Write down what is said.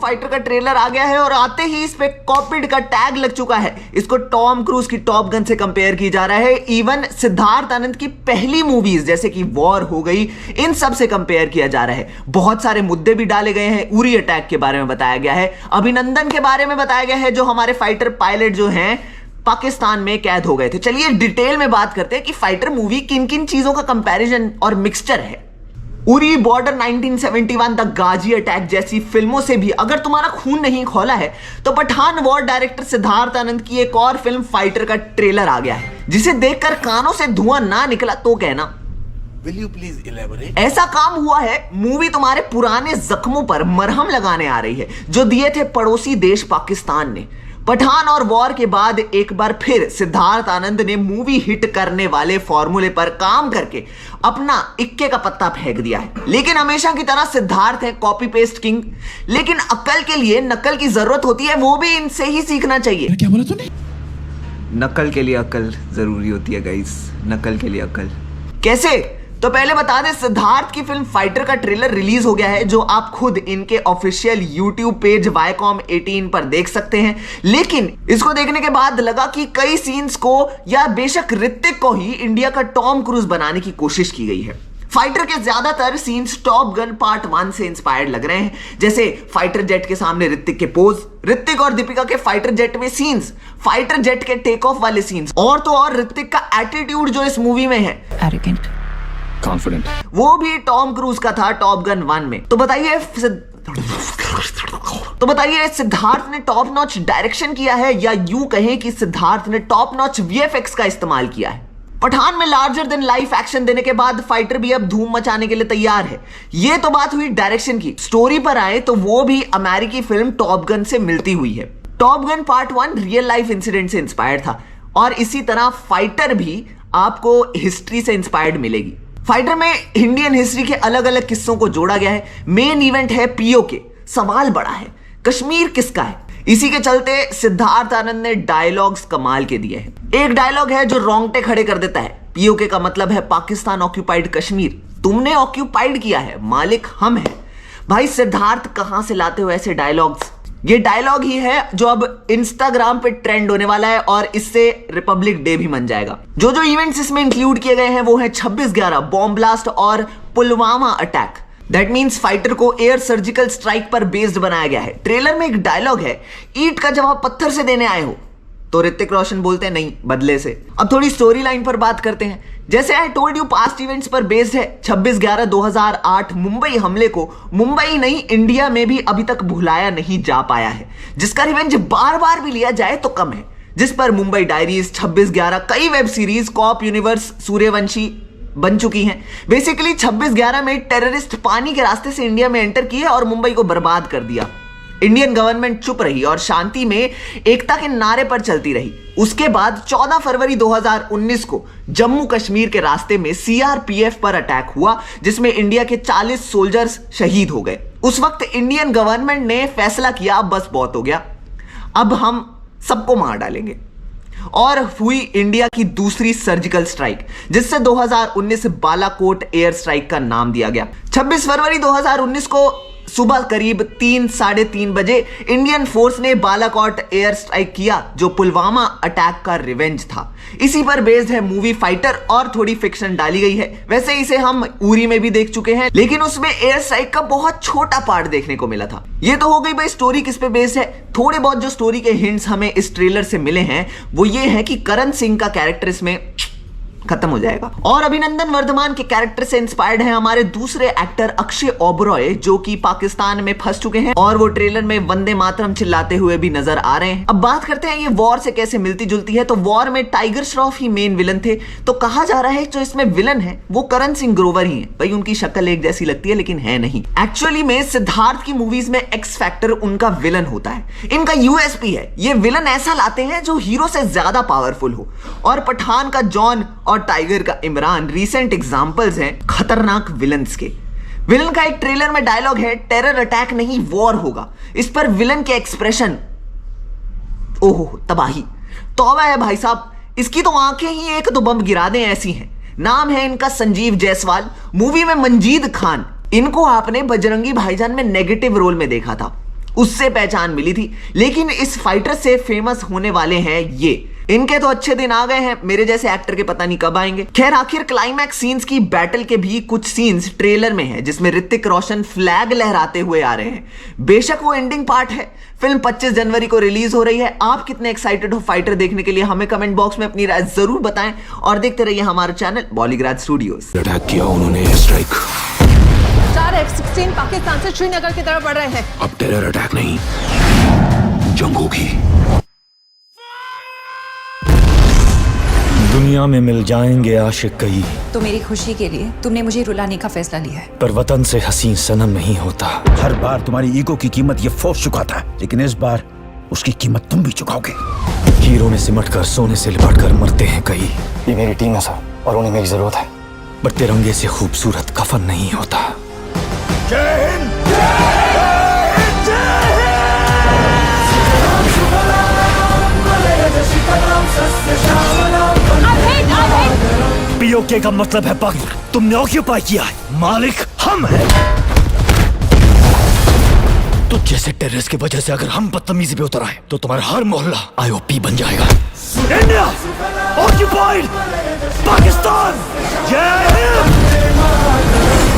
Fighter का trailer आ गया है और आते ही इस पे कॉपीड का टैग लग चुका है। इसको टॉम क्रूज की टॉप गन से कंपेयर की जा रहा है। इवन सिद्धार्थ आनंद की पहली मूवीज जैसे कि वॉर हो गई, इन सब से कंपेयर किया जा रहा है। बहुत सारे मुद्दे भी डाले गए हैं। उरी अटैक के बारे में बताया गया है, अभिनंदन के बारे में बताया गया है, जो हमारे फाइटर पायलट जो हैं पाकिस्तान में कैद हो गए थे। चलिए डिटेल में बात करते हैं कि फाइटर मूवी किन किन चीजों का कंपैरिजन और मिक्सचर है। Uri, border 1971, the Ghazi attack जैसी फिल्मों से भी अगर तुम्हारा खून नहीं खौला है तो पठान वॉर डायरेक्टर सिद्धार्थ आनंद की एक और फिल्म फाइटर का ट्रेलर आ गया है, जिसे देखकर कानों से धुआं ना निकला तो कहना। Will you please elaborate? ऐसा काम हुआ है, मूवी तुम्हारे पुराने जख्मों पर मरहम लगाने आ रही है जो दिए थे पड़ोसी देश पाकिस्तान ने। पठान और वॉर के बाद एक बार फिर सिद्धार्थ आनंद ने मूवी हिट करने वाले फॉर्मूले पर काम करके अपना इक्के का पत्ता फेंक दिया है। लेकिन हमेशा की तरह सिद्धार्थ है कॉपी पेस्ट किंग, लेकिन अक्ल के लिए नकल की जरूरत होती है, वो भी इनसे ही सीखना चाहिए। क्या बोला तूने? नकल के लिए अकल जरूरी होती है गाइस, नकल के लिए अकल। कैसे? तो पहले बता दें, सिद्धार्थ की फिल्म फाइटर का ट्रेलर रिलीज हो गया है, जो आप खुद इनके ऑफिशियल यूट्यूब पेज Viacom18 पर देख सकते हैं। लेकिन इसको देखने के बाद लगा कि कई सीन्स को या बेशक ऋतिक को ही इंडिया का टॉम क्रूज बनाने की कोशिश की गई है। फाइटर के ज्यादातर सीन्स टॉप गन पार्ट 1 से इंस्पायर्ड लग रहे हैं, जैसे फाइटर जेट के सामने ऋतिक के पोज, ऋतिक और दीपिका के फाइटर जेट में सीन्स, फाइटर जेट के टेक ऑफ वाले सीन्स, और तो और ऋतिक का एटीट्यूड जो इस मूवी में है, एरोगेंट, कॉन्फिडेंट, वो भी टॉम क्रूज का था टॉप गन 1 में। तो बताइए सिद्धार्थ ने टॉप नॉच डायरेक्शन किया है या यूं कहें कि सिद्धार्थ ने टॉप नॉच वीएफएक्स का इस्तेमाल किया है। पठान में लार्जर देन लाइफ एक्शन देने के बाद फाइटर भी अब धूम मचाने के लिए तैयार है। ये तो बात हुई डायरेक्शन की। स्टोरी पर आए तो वो भी अमेरिकी फिल्म टॉप गन से मिलती हुई है। Top gun part 1 real life incident से इंस्पायर्ड था और इसी तरह फाइटर भी आपको हिस्ट्री से इंस्पायर्ड मिलेगी। फाइटर में इंडियन हिस्ट्री के अलग अलग किस्सों को जोड़ा गया है। मेन इवेंट है पीओके। सवाल बड़ा है, कश्मीर किसका है? इसी के चलते सिद्धार्थ आनंद ने डायलॉग्स कमाल के दिए हैं। एक डायलॉग है जो रोंगटे खड़े कर देता है। पीओके का मतलब है पाकिस्तान ऑक्यूपाइड कश्मीर। तुमने ऑक्यूपाइड किया है, मालिक हम हैं। भाई सिद्धार्थ कहां से लाते हो ऐसे डायलॉग्स? ये डायलॉग ही है जो अब इंस्टाग्राम पे ट्रेंड होने वाला है और इससे रिपब्लिक डे भी मन जाएगा। जो जो इवेंट्स इसमें इंक्लूड किए गए हैं वो है 26/11 बॉम्ब ब्लास्ट और Pulwama attack. That means fighter को एयर सर्जिकल स्ट्राइक पर बेस्ड बनाया गया है। ट्रेलर में एक डायलॉग है, ईंट का जवाब पत्थर से देने आए हो, तो ऋतिक रोशन बोलते हैं नहीं, बदले से। अब थोड़ी स्टोरी लाइन पर बात करते हैं। जैसे I told you past events पर बेस्ड है। 26/11/2008 मुंबई हमले को मुंबई नहीं इंडिया में भी अभी तक भुलाया नहीं जा पाया है, जिसका रिवेंज बार बार भी लिया जाए तो कम है। जिस पर मुंबई डायरीज, 26/11, कई web series, cop universe, Suryavanshi बन चुकी हैं। बेसिकली 26/11 में टेररिस्ट पानी के रास्ते से इंडिया में एंटर किए और मुंबई को बर्बाद कर दिया। इंडियन गवर्नमेंट चुप रही और शांति में एकता के नारे पर चलती रही। उसके बाद 14 फरवरी 2019 को जम्मू कश्मीर के रास्ते में सीआरपीएफ पर अटैक हुआ, जिसमें इंडिया के 40 सोल्जर्स शहीद हो गए। उस वक्त इंडियन गवर्नमेंट ने फैसला किया बस बहुत हो गया, अब हम सबको मार डालेंगे। और हुई इंडिया की दूसरी सर्जिकल स्ट्राइक, जिससे 2019 बालाकोट एयर स्ट्राइक का नाम दिया गया। 26 फरवरी 2019 को सुबह करीब 3-3:30 बजे इंडियन फोर्स ने बालाकोट एयर स्ट्राइक किया, जो पुलवामा अटैक का रिवेंज था। इसी पर बेस्ड है मूवी फाइटर और थोड़ी फिक्शन डाली गई है। वैसे इसे हम उरी में भी देख चुके हैं, लेकिन उसमें एयर स्ट्राइक का बहुत छोटा पार्ट देखने को मिला था। ये तो हो गई भाई स्टोरी किस पे बेस्ड है। थोड़े बहुत जो स्टोरी के हिंट्स हमें इस ट्रेलर से मिले हैं वो ये है कि करण सिंह का कैरेक्टर इसमें खत्म हो जाएगा और अभिनंदन वर्धमान के कैरेक्टर से इंस्पायर्ड है हमारे दूसरे एक्टर अक्षय ओबरॉय, जो कि पाकिस्तान में फंस चुके हैं और वो ट्रेलर में वंदे मातरम चिल्लाते हुए भी नजर आ रहे हैं। अब बात करते हैं ये वॉर से कैसे मिलती जुलती है। तो वॉर में टाइगर श्रॉफ ही मेन विलन थे, तो कहा जा रहा है जो इसमें विलन है वो करण सिंह ग्रोवर ही है। भाई उनकी शक्ल एक जैसी लगती है लेकिन है नहीं। एक्चुअली में सिद्धार्थ की मूवीज में एक्स फैक्टर उनका विलन होता है, इनका यूएसपी है। ये विलन ऐसा लाते हैं जो हीरो से ज्यादा पावरफुल हो, और पठान का जॉन और टाइगर का इमरान रिसेंट एग्जांपल्स हैं खतरनाक विलन्स के। विलन का एक ट्रेलर में डायलॉग है, टेरर अटैक नहीं वॉर होगा। इस पर विलन के एक्सप्रेशन, ओहो तबाही, तौबा है भाई साहब, इसकी तो आंखें ही एक दो बम गिरा दें ऐसी हैं। नाम है इनका संजीव जायसवाल, मूवी में मंजीद खान। इनको आपने बजरंगी भाईजान में नेगेटिव रोल में देखा था। उससे पहचान मिली थी। लेकिन इस फाइटर से फेमस होने वाले हैं ये। इनके तो अच्छे दिन आ गए हैं, मेरे जैसे एक्टर के पता नहीं कब आएंगे। खैर, आखिर क्लाइमैक्स सीन्स की बैटल के भी कुछ सीन्स ट्रेलर में है, जिसमें ऋतिक रोशन फ्लैग लहराते हुए आ रहे हैं। बेशक वो एंडिंग पार्ट है। फिल्म 25 जनवरी को रिलीज हो रही है। आप कितने एक्साइटेड हो फाइटर देखने के लिए? हमें कमेंट बॉक्स में अपनी राय जरूर बताएं और देखते रहिए हमारा चैनल बॉलीग्राज स्टूडियोज। अटैक किया उन्होंने, एयर स्ट्राइक। 4 F-16 पाकिस्तान से श्रीनगर की तरफ बढ़ रहे हैं। अब टेरर अटैक नहीं, जंग होगी। दुनिया में मिल जाएंगे आशिक कई, तो मेरी खुशी के लिए तुमने मुझे रुलाने का फैसला लिया है। पर वतन से हसीन सनम नहीं होता। हर बार तुम्हारी ईगो की कीमत ये फौज चुकाता है, लेकिन इस बार उसकी कीमत तुम भी चुकाओगे। हीरो में सिमट कर, सोने से लिपट कर मरते हैं कई। ये मेरी टीम है सर, और उन्हें मेरी जरूरत है। पर तिरंगे से खूबसूरत कफन नहीं होता। जय हिंद। पीओके का मतलब है पग। तुमने ऑक्यूपाई किया है, मालिक हम हैं। तो जैसे टेररिस्ट की वजह से अगर हम बदतमीजी पे उतर आए तो तुम्हारा हर मोहल्ला आईओपी बन जाएगा। India occupied Pakistan. जय हिंद।